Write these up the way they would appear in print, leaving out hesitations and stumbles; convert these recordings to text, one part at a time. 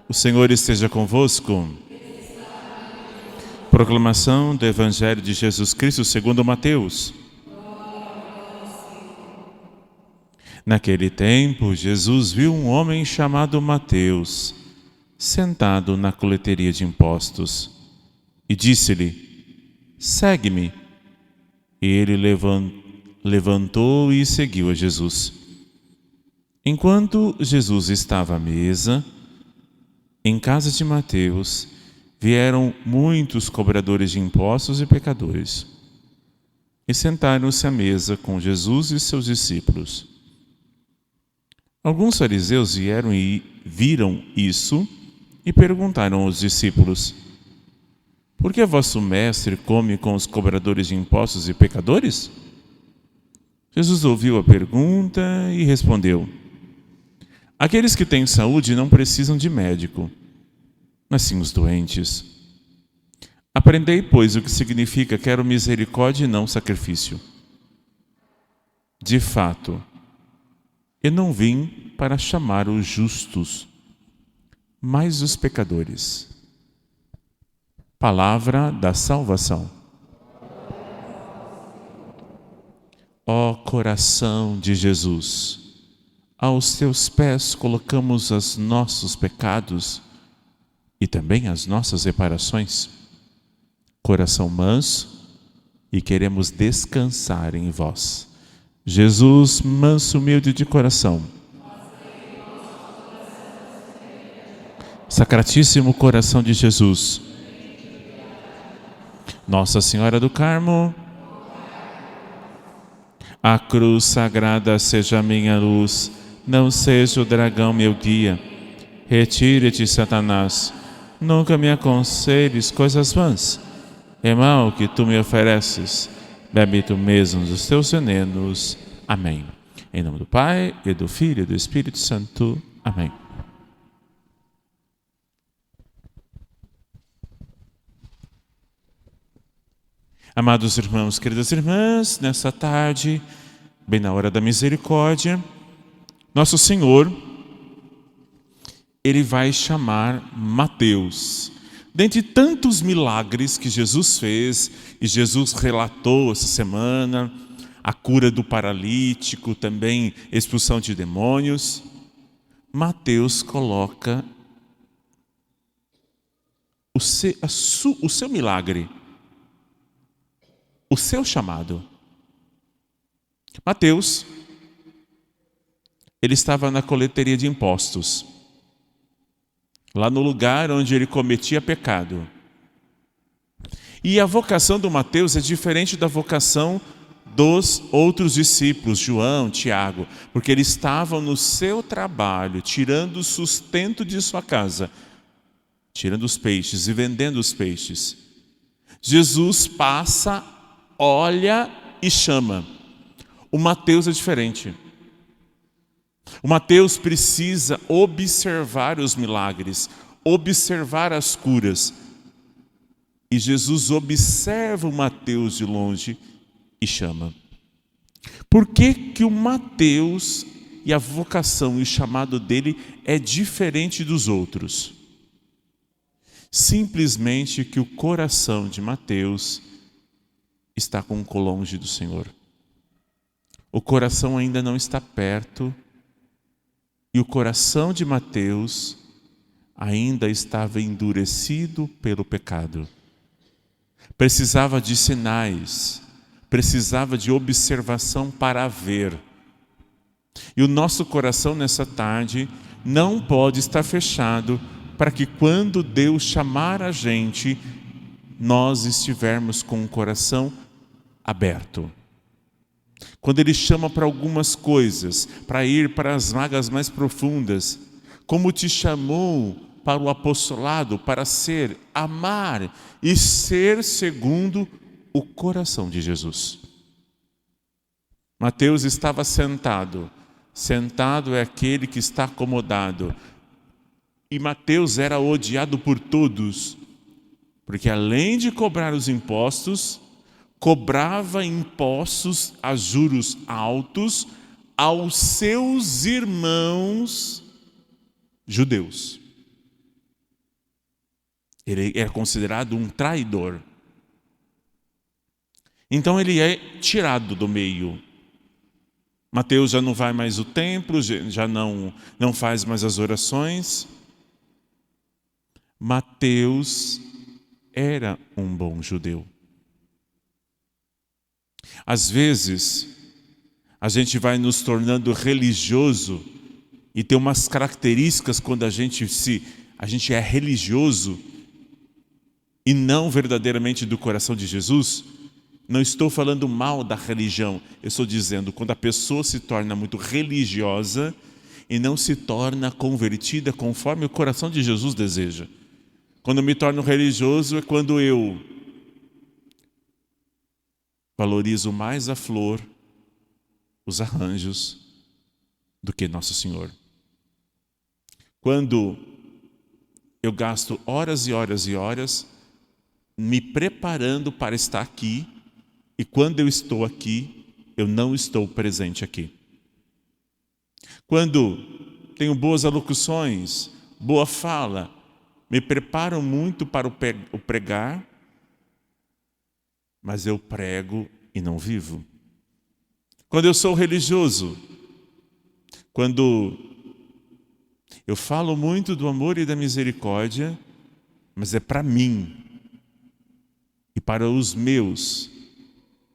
O Senhor esteja convosco. Proclamação do Evangelho de Jesus Cristo segundo Mateus. Naquele tempo, Jesus viu um homem chamado Mateus, sentado na coleteria de impostos, e disse-lhe: "Segue-me." E ele levantou e seguiu a Jesus. Enquanto Jesus estava à mesa, em casa de Mateus, vieram muitos cobradores de impostos e pecadores, e sentaram-se à mesa com Jesus e seus discípulos. Alguns fariseus vieram e viram isso e perguntaram aos discípulos: "Por que vosso mestre come com os cobradores de impostos e pecadores?" Jesus ouviu a pergunta e respondeu: "Aqueles que têm saúde não precisam de médico, mas sim os doentes. Aprendei, pois, o que significa quero misericórdia e não sacrifício. De fato, eu não vim para chamar os justos, mas os pecadores." Palavra da salvação. Ó coração de Jesus, aos teus pés colocamos os nossos pecados e também as nossas reparações. Coração manso, e queremos descansar em vós. Jesus, manso, humilde de coração. Sacratíssimo coração de Jesus. Nossa Senhora do Carmo. A cruz sagrada seja a minha luz, não seja o dragão meu guia. Retire-te, Satanás, nunca me aconselhes coisas vãs. É mal que tu me ofereces, bebe tu mesmo dos teus venenos. Amém. Em nome do Pai, e do Filho e do Espírito Santo. Amém. Amados irmãos, queridas irmãs, nessa tarde, bem na hora da misericórdia, nosso Senhor, Ele vai chamar Mateus. Dentre tantos milagres que Jesus fez, e Jesus relatou essa semana, a cura do paralítico, também expulsão de demônios, Mateus coloca o seu milagre, o seu chamado. Mateus, ele estava na coleteria de impostos, lá no lugar onde ele cometia pecado. E a vocação do Mateus é diferente da vocação dos outros discípulos, João, Tiago, porque eles estavam no seu trabalho, tirando o sustento de sua casa, tirando os peixes e vendendo os peixes. Jesus passa, olha e chama. O Mateus é diferente. O Mateus precisa observar os milagres, observar as curas. E Jesus observa o Mateus de longe e chama. Por que que o Mateus e a vocação e o chamado dele é diferente dos outros? Simplesmente que o coração de Mateus está longe do Senhor. O coração ainda não está perto, e o coração de Mateus ainda estava endurecido pelo pecado. Precisava de sinais, precisava de observação para ver. E o nosso coração nessa tarde não pode estar fechado para que quando Deus chamar a gente, nós estivermos com o coração aberto. Quando Ele chama para algumas coisas, para ir para as vagas mais profundas, como te chamou para o apostolado, para ser, amar e ser segundo o coração de Jesus. Mateus estava sentado. Sentado é aquele que está acomodado. E Mateus era odiado por todos, porque além de cobrar os impostos, cobrava impostos a juros altos aos seus irmãos judeus. Ele é considerado um traidor. Então ele é tirado do meio. Mateus já não vai mais ao templo, já não faz mais as orações. Mateus era um bom judeu. Às vezes, a gente vai nos tornando religioso e tem umas características quando a gente é religioso e não verdadeiramente do coração de Jesus. Não estou falando mal da religião, eu estou dizendo quando a pessoa se torna muito religiosa e não se torna convertida conforme o coração de Jesus deseja. Quando eu me torno religioso é quando eu valorizo mais a flor, os arranjos, do que Nosso Senhor. Quando eu gasto horas e horas e horas me preparando para estar aqui, e quando eu estou aqui, eu não estou presente aqui. Quando tenho boas alocuções, boa fala, me preparo muito para o pregar, mas eu prego e não vivo. Quando eu sou religioso, quando eu falo muito do amor e da misericórdia, mas é para mim e para os meus.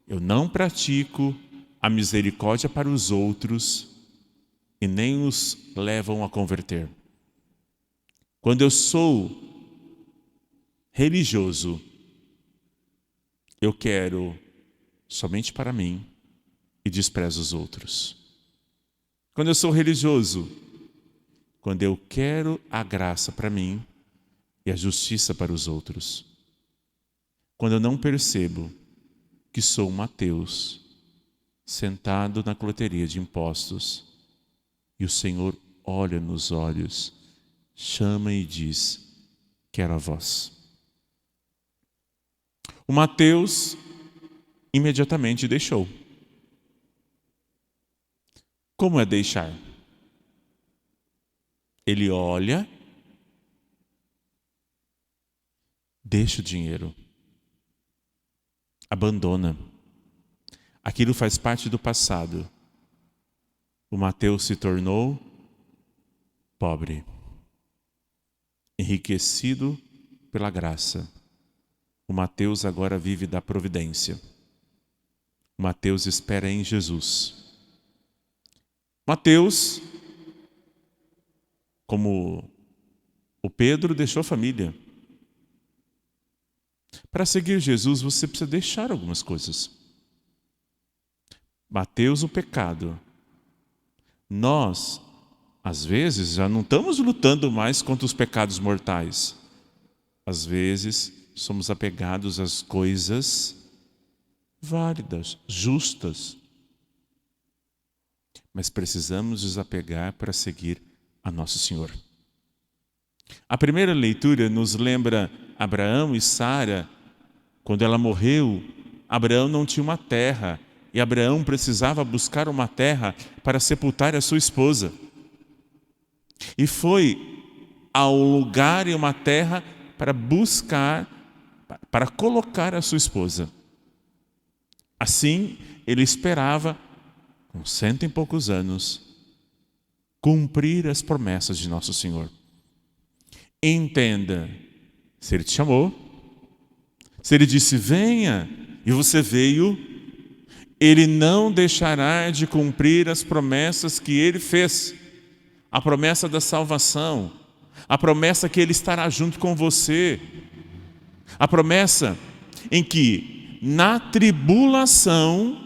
Eu não pratico a misericórdia para os outros e nem os levam a converter. Quando eu sou religioso, eu quero somente para mim e desprezo os outros. Quando eu sou religioso, quando eu quero a graça para mim e a justiça para os outros. Quando eu não percebo que sou Mateus, sentado na coleteria de impostos, e o Senhor olha nos olhos, chama e diz: quero a vós. O Mateus imediatamente deixou. Como é deixar? Ele olha, deixa o dinheiro, abandona. Aquilo faz parte do passado. O Mateus se tornou pobre, enriquecido pela graça. O Mateus agora vive da providência. O Mateus espera em Jesus. Mateus, como o Pedro, deixou a família. Para seguir Jesus, você precisa deixar algumas coisas. Mateus, o pecado. Nós, às vezes, já não estamos lutando mais contra os pecados mortais. Às vezes, somos apegados às coisas válidas, justas. Mas precisamos desapegar para seguir a Nosso Senhor. A primeira leitura nos lembra Abraão e Sara. Quando ela morreu, Abraão não tinha uma terra e Abraão precisava buscar uma terra para sepultar a sua esposa. E foi ao lugar e uma terra para buscar, para colocar a sua esposa. Assim, ele esperava, com 100 e poucos anos, cumprir as promessas de Nosso Senhor. Entenda, se Ele te chamou, se Ele disse venha, e você veio, Ele não deixará de cumprir as promessas que Ele fez. A promessa da salvação, a promessa que Ele estará junto com você, a promessa em que na tribulação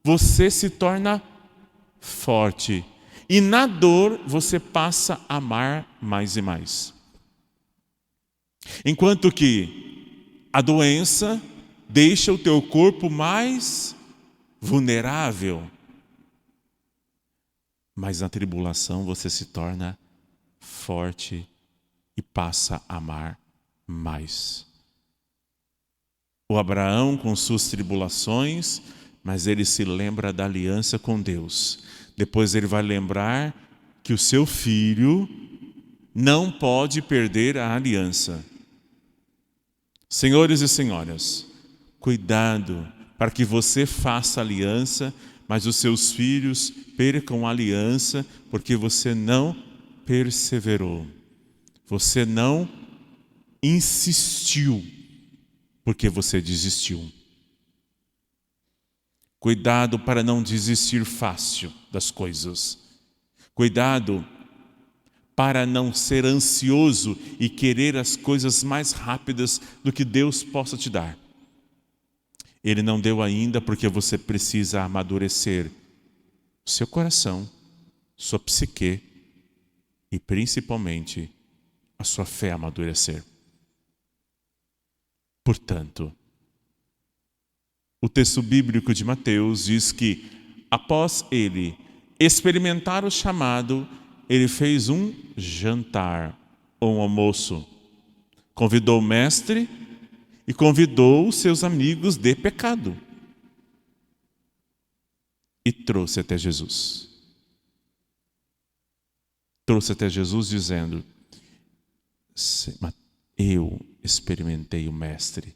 você se torna forte e na dor você passa a amar mais e mais. Enquanto que a doença deixa o teu corpo mais vulnerável, mas na tribulação você se torna forte e passa a amar mais. O Abraão com suas tribulações, mas ele se lembra da aliança com Deus. Depois ele vai lembrar que o seu filho não pode perder a aliança. Senhores e senhoras, cuidado para que você faça aliança, mas os seus filhos percam a aliança porque você não perseverou. Você não insistiu porque você desistiu. Cuidado para não desistir fácil das coisas. Cuidado para não ser ansioso e querer as coisas mais rápidas do que Deus possa te dar. Ele não deu ainda porque você precisa amadurecer seu coração, sua psique e principalmente a sua fé amadurecer. Portanto, o texto bíblico de Mateus diz que após ele experimentar o chamado, ele fez um jantar, ou um almoço. Convidou o mestre e convidou os seus amigos de pecado. E trouxe até Jesus. Trouxe até Jesus dizendo: eu experimentei o mestre.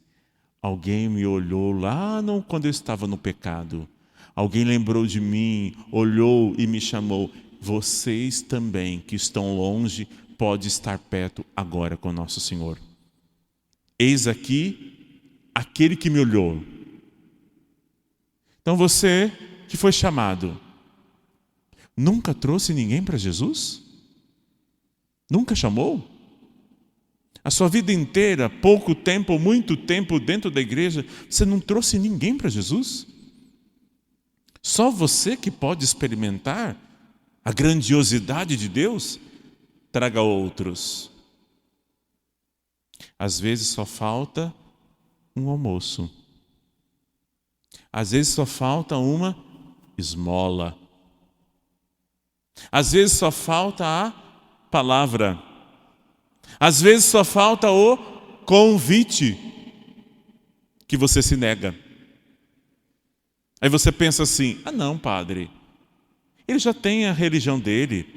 Alguém me olhou lá quando eu estava no pecado. Alguém lembrou de mim, olhou e me chamou. Vocês também que estão longe podem estar perto agora com nosso Senhor. Eis aqui aquele que me olhou. Então você que foi chamado, nunca trouxe ninguém para Jesus? Nunca chamou? A sua vida inteira, pouco tempo, muito tempo dentro da igreja, você não trouxe ninguém para Jesus? Só você que pode experimentar a grandiosidade de Deus? Traga outros. Às vezes só falta um almoço. Às vezes só falta uma esmola. Às vezes só falta a palavra. Às vezes só falta o convite que você se nega. Aí você pensa assim: ah não, padre, ele já tem a religião dele,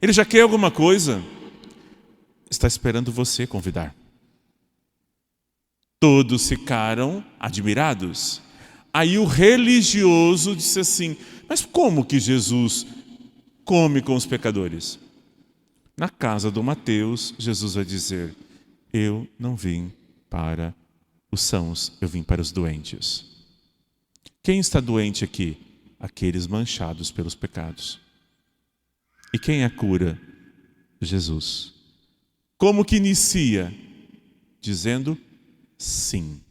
ele já quer alguma coisa. Está esperando você convidar. Todos ficaram admirados. Aí o religioso disse assim: mas como que Jesus come com os pecadores? Na casa do Mateus, Jesus vai dizer: eu não vim para os sãos, eu vim para os doentes. Quem está doente aqui? Aqueles manchados pelos pecados. E quem a cura? Jesus. Como que inicia? Dizendo sim.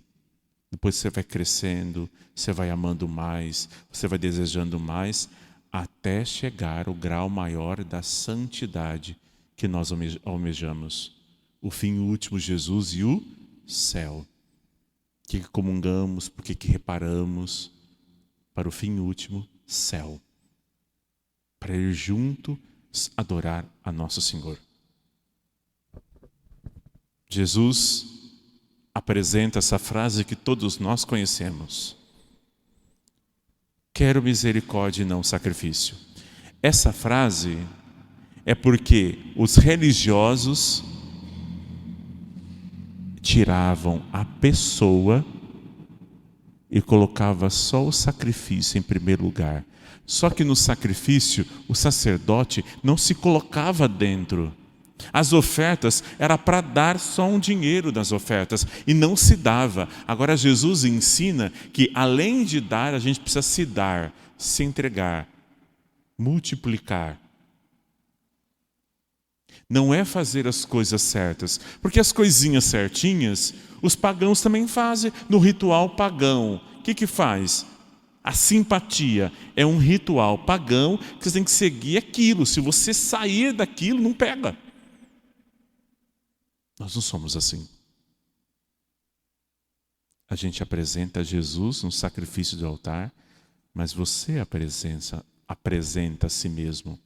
Depois você vai crescendo, você vai amando mais, você vai desejando mais, até chegar ao grau maior da santidade que nós almejamos. O fim último, Jesus e o céu. Que comungamos, porque que reparamos para o fim último, céu. Para ir juntos adorar a nosso Senhor. Jesus apresenta essa frase que todos nós conhecemos. Quero misericórdia e não sacrifício. Essa frase é porque os religiosos tiravam a pessoa e colocava só o sacrifício em primeiro lugar. Só que no sacrifício, o sacerdote não se colocava dentro. As ofertas era para dar só um dinheiro das ofertas e não se dava. Agora Jesus ensina que além de dar, a gente precisa se dar, se entregar, multiplicar. Não é fazer as coisas certas, porque as coisinhas certinhas, os pagãos também fazem no ritual pagão. O que faz? A simpatia é um ritual pagão que você tem que seguir aquilo. Se você sair daquilo, não pega. Nós não somos assim. A gente apresenta Jesus no sacrifício do altar, mas você apresenta a si mesmo.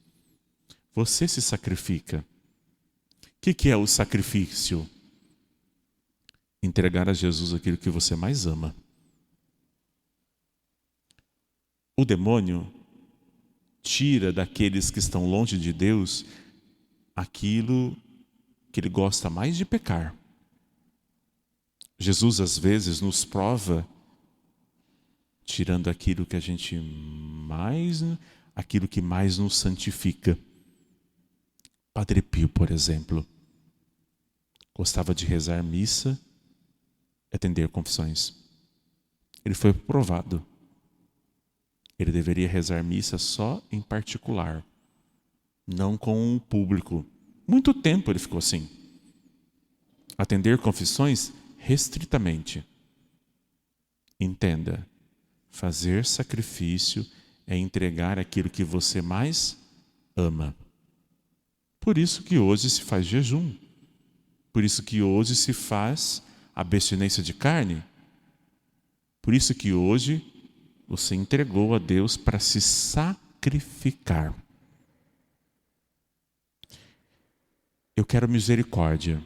Você se sacrifica. O que é o sacrifício? Entregar a Jesus aquilo que você mais ama. O demônio tira daqueles que estão longe de Deus aquilo que ele gosta mais de pecar. Jesus às vezes nos prova tirando aquilo que mais nos santifica. Padre Pio, por exemplo, gostava de rezar missa e atender confissões. Ele foi provado. Ele deveria rezar missa só em particular, não com o público. Muito tempo ele ficou assim. Atender confissões restritamente. Entenda, fazer sacrifício é entregar aquilo que você mais ama. Por isso que hoje se faz jejum. Por isso que hoje se faz abstinência de carne. Por isso que hoje você entregou a Deus para se sacrificar. Eu quero misericórdia.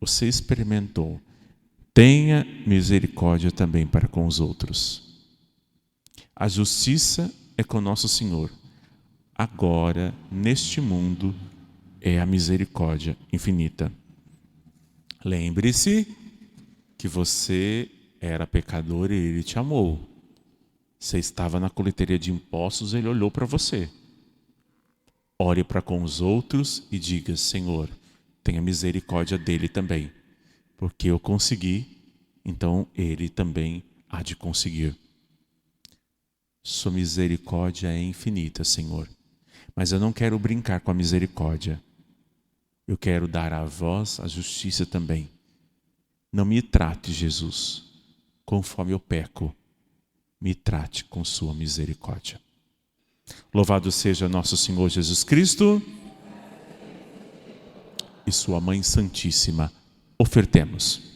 Você experimentou. Tenha misericórdia também para com os outros. A justiça é com nosso Senhor. Agora, neste mundo, é a misericórdia infinita. Lembre-se que você era pecador e Ele te amou. Você estava na coleteria de impostos, Ele olhou para você. Ore para com os outros e diga: Senhor, tenha misericórdia dele também. Porque eu consegui, então ele também há de conseguir. Sua misericórdia é infinita, Senhor. Mas eu não quero brincar com a misericórdia. Eu quero dar a vós a justiça também. Não me trate, Jesus, conforme eu peco. Me trate com sua misericórdia. Louvado seja nosso Senhor Jesus Cristo e sua Mãe Santíssima. Ofertemos.